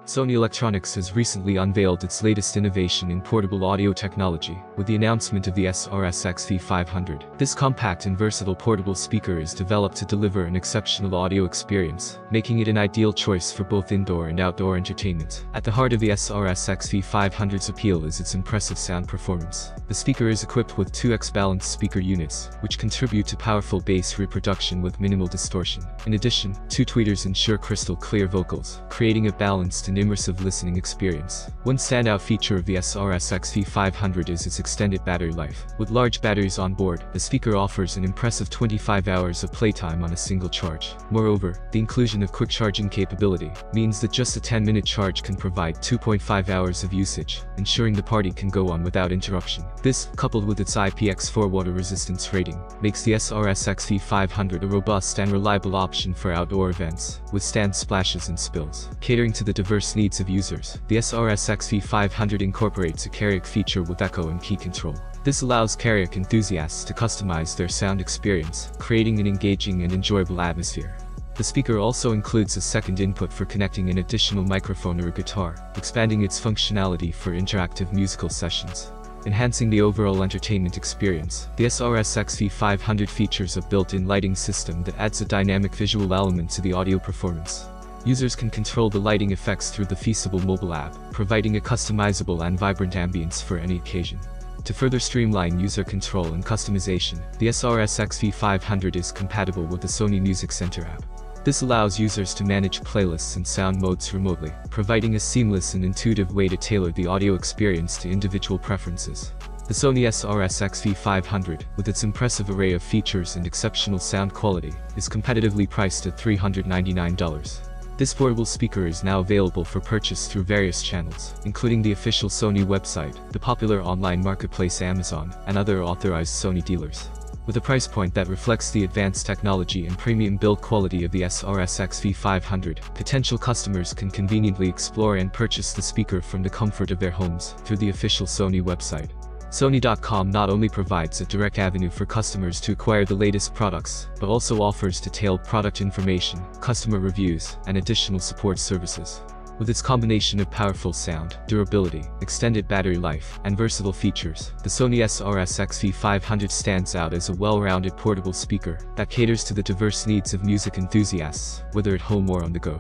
Sony Electronics has recently unveiled its latest innovation in portable audio technology, with the announcement of the SRS-XV500. This compact and versatile portable speaker is developed to deliver an exceptional audio experience, making it an ideal choice for both indoor and outdoor entertainment. At the heart of the SRS-XV500's appeal is its impressive sound performance. The speaker is equipped with 2x balanced speaker units, which contribute to powerful bass reproduction with minimal distortion. In addition, 2 tweeters ensure crystal clear vocals, creating a balanced and immersive listening experience. One standout feature of the SRS-XV500 is its extended battery life. With large batteries on board, the speaker offers an impressive 25 hours of playtime on a single charge. Moreover, the inclusion of quick charging capability means that just a 10-minute charge can provide 2.5 hours of usage, ensuring the party can go on without interruption. This, coupled with its IPX4 water resistance rating, makes the SRS-XV500 a robust and reliable option for outdoor events, withstand splashes and spills. Catering to the diverse needs of users, the SRS-XV500 incorporates a karaoke feature with echo and key control. This allows karaoke enthusiasts to customize their sound experience, creating an engaging and enjoyable atmosphere. The speaker also includes a second input for connecting an additional microphone or a guitar, expanding its functionality for interactive musical sessions. Enhancing the overall entertainment experience, the SRS-XV500 features a built-in lighting system that adds a dynamic visual element to the audio performance. Users can control the lighting effects through the feasible mobile app, providing a customizable and vibrant ambience for any occasion. To further streamline user control and customization, the SRS-XV500 is compatible with the Sony Music Center app. This allows users to manage playlists and sound modes remotely, providing a seamless and intuitive way to tailor the audio experience to individual preferences. The Sony SRS-XV500, with its impressive array of features and exceptional sound quality, is competitively priced at $399. This portable speaker is now available for purchase through various channels, including the official Sony website, the popular online marketplace Amazon, and other authorized Sony dealers. With a price point that reflects the advanced technology and premium build quality of the SRS-XV500, potential customers can conveniently explore and purchase the speaker from the comfort of their homes through the official Sony website. Sony.com not only provides a direct avenue for customers to acquire the latest products, but also offers detailed product information, customer reviews, and additional support services. With its combination of powerful sound, durability, extended battery life, and versatile features, the Sony SRS-XV500 stands out as a well-rounded portable speaker that caters to the diverse needs of music enthusiasts, whether at home or on the go.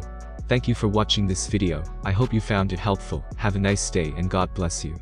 Thank you for watching this video. I hope you found it helpful. Have a nice day and God bless you.